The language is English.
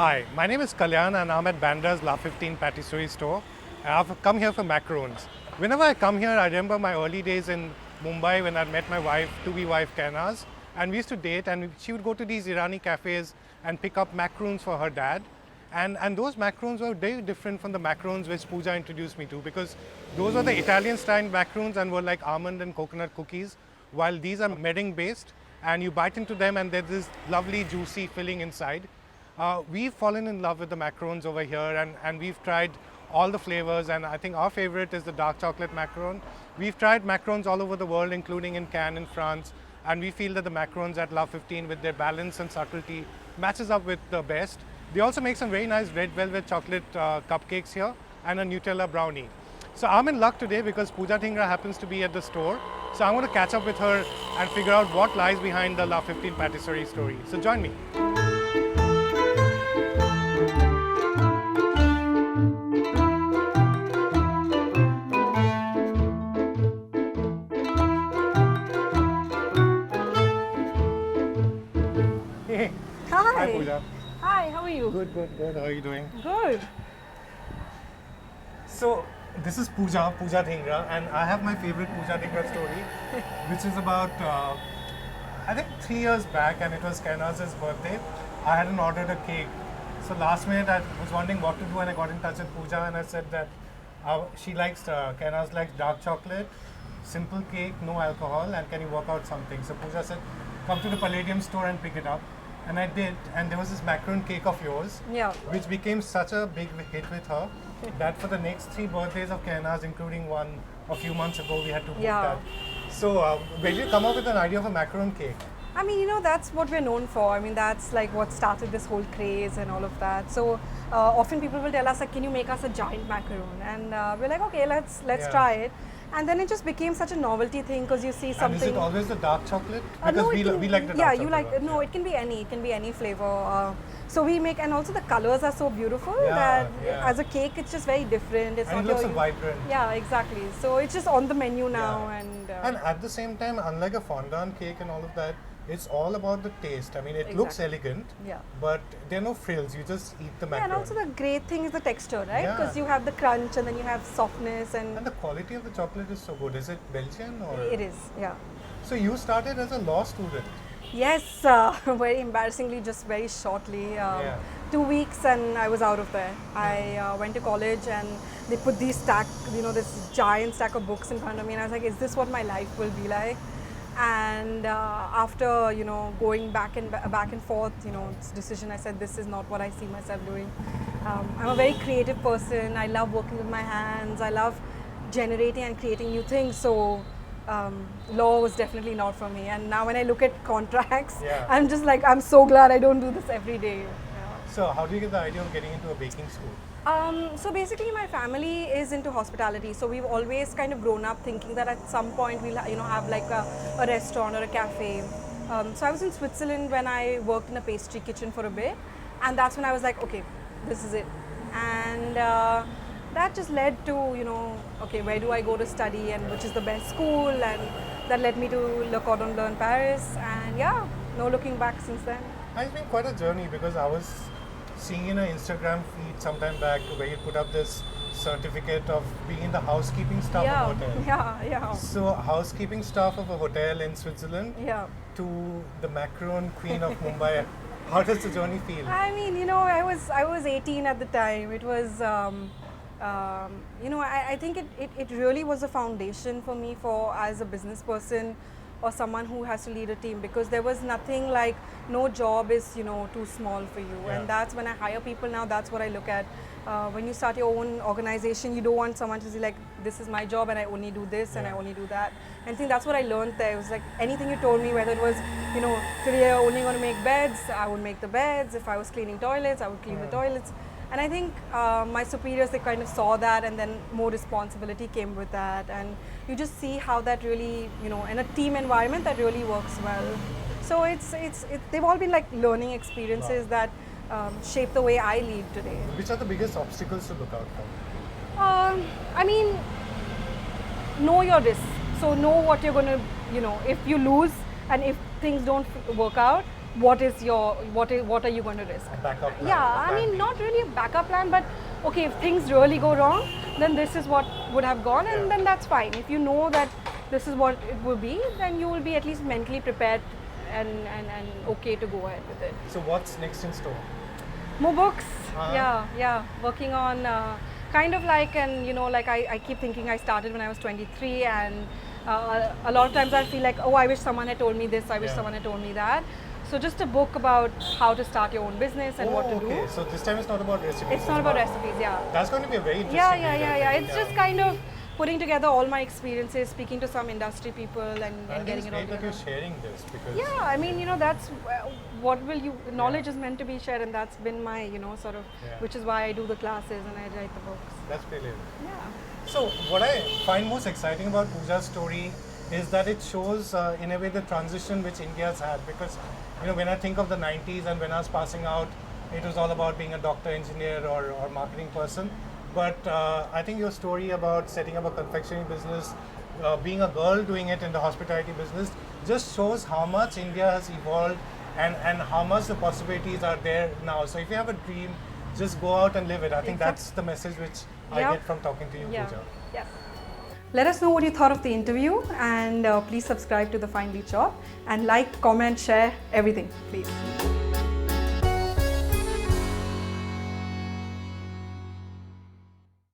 Hi, my name is Kalyan and I'm at Bandra's La 15 Patisserie store. I've come here for macarons. Whenever I come here, I remember my early days in Mumbai when I met my wife, to-be wife Kainaz, and we used to date, and she would go to these Irani cafes and pick up macarons for her dad. And those macarons were very different from the macarons which Pooja introduced me to, because those were the Italian style macarons and were like almond and coconut cookies, while these are meringue based, and you bite into them and there's this lovely juicy filling inside. We've fallen in love with the macarons over here, and we've tried all the flavors, and I think our favorite is the dark chocolate macaron. We've tried macarons all over the world, including in Cannes in France, and we feel that the macarons at La 15 with their balance and subtlety matches up with the best. They also make some very nice red velvet chocolate cupcakes here and a Nutella brownie. So I'm in luck today because Pooja Dhingra happens to be at the store. So I'm going to catch up with her and figure out what lies behind the La 15 Patisserie story. So join me. Hey. Hi. Hi Pooja. Hi, how are you? Good. How are you doing? Good. So this is Pooja Dhingra, and I have my favorite Pooja Dhingra story, which is about I think 3 years back, and it was Kainaz's birthday. I hadn't ordered a cake, so last minute I was wondering what to do, and I got in touch with Pooja, and I said that she likes Kainaz likes dark chocolate, simple cake, no alcohol, and can you work out something? So Pooja said, come to the Palladium store and pick it up. And I did, and there was this macaron cake of yours, Yeah. which became such a big hit with her that for the next 3 birthdays of Kainaz, including one a few months ago, we had to book Yeah. that. So, where did you come up with an idea of a macaron cake? I mean, that's what we're known for. I mean, that's like what started this whole craze and all of that. So often people will tell us, like, can you make us a giant macaron? And we're like, okay, let's Yeah. try it. And then it just became such a novelty thing because you see And something. is it always the dark chocolate? Because No, we it can- we like the dark yeah, chocolate. you like one. no. It can be any. It can be any flavor. So we make, and also the colors are so beautiful Yeah, that yeah. as a cake, it's just very different. It's And not it looks your so vibrant. Yeah, exactly. So it's just on the menu now, Yeah. and And at the same time, unlike a fondant cake and all of that, it's all about the taste. I mean, it looks Exactly. elegant, yeah. but there are no frills. You just eat the macaron. Yeah, and also the great thing is the texture, right? Yeah. Because you have the crunch and then you have softness And the quality of the chocolate is so good. Is it Belgian or? it is, yeah. So you started as a law student. Yes, very embarrassingly, just very shortly. Yeah. 2 weeks and I was out of there. I went to college and they put these this giant stack of books in front of me, and I was like, is this what my life will be like? And after going back and forth, this decision, I said, this is not what I see myself doing. I'm a very creative person. I love working with my hands. I love generating and creating new things. So law was definitely not for me. And now when I look at contracts, Yeah. I'm just like, I'm so glad I don't do this every day. Yeah. So how do you get the idea of getting into a baking school? So basically, my family is into hospitality. So we've always kind of grown up thinking that at some point we'll have like a restaurant or a cafe. So I was in Switzerland when I worked in a pastry kitchen for a bit, and that's when I was like, okay, this is it. And that just led to okay, where do I go to study and which is the best school, and that led me to Le Cordon Bleu in Paris. And yeah, no looking back since then. It's been quite a journey because I was seeing in an Instagram feed sometime back where you put up this certificate of being in the housekeeping staff Yeah, of a hotel. yeah. So housekeeping staff of a hotel in Switzerland Yeah. to the macaron queen of Mumbai. How does the journey feel? I mean, I was 18 at the time. It was, I think it really was a foundation for me as a business person or someone who has to lead a team, because there was nothing like, no job is too small for you. Yeah. And that's when I hire people now, that's what I look at. When you start your own organization, you don't want someone to say like, this is my job and I only do this and I Yeah. only do that. And I think that's what I learned there. It was like anything you told me, whether it was, today you're only going to make beds, I would make the beds. If I was cleaning toilets, I would clean the toilets. And I think my superiors, they kind of saw that, and then more responsibility came with that. And you just see how that really, in a team environment, that really works well. So they've all been like learning experiences that shape the way I lead today. Which are the biggest obstacles to look out for? I mean, know your risks. So know what you're going to, if you lose and if things don't work out, what are you going to risk? A backup plan. Yeah, a I plan mean, B. not really a backup plan, but okay, if things really go wrong, then this is what would have gone, and Yeah. then that's fine. If you know that this is what it will be, then you will be at least mentally prepared and okay to go ahead with it. So what's next in store? More books. Uh-huh. Yeah. Working on kind of like, and like I keep thinking I started when I was 23, and a lot of times I feel like, oh, I wish someone had told me this, I wish Yeah. someone had told me that. So just a book about how to start your own business and what to okay. do. So this time it's not about recipes. It's not about recipes, yeah. That's going to be a very interesting Yeah. read, I think. It's just kind of putting together all my experiences, speaking to some industry people, I and think getting it's it all great that together. you're sharing this because Yeah, I mean, that's what will you. Knowledge is meant to be shared, and that's been my, sort of, Yeah. which is why I do the classes and I write the books. that's brilliant. Yeah. So what I find most exciting about Pooja's story is that it shows in a way the transition which India's had, because when I think of the 90s and when I was passing out, it was all about being a doctor, engineer or marketing person. But I think your story about setting up a confectionery business, being a girl doing it in the hospitality business, just shows how much India has evolved and how much the possibilities are there now. So if you have a dream, just go out and live it. I think that's the message which I Yeah. get from talking to you, Yeah. Pooja. Yes. Let us know what you thought of the interview, and please subscribe to The Fine Beach Shop and like, comment, share everything, please.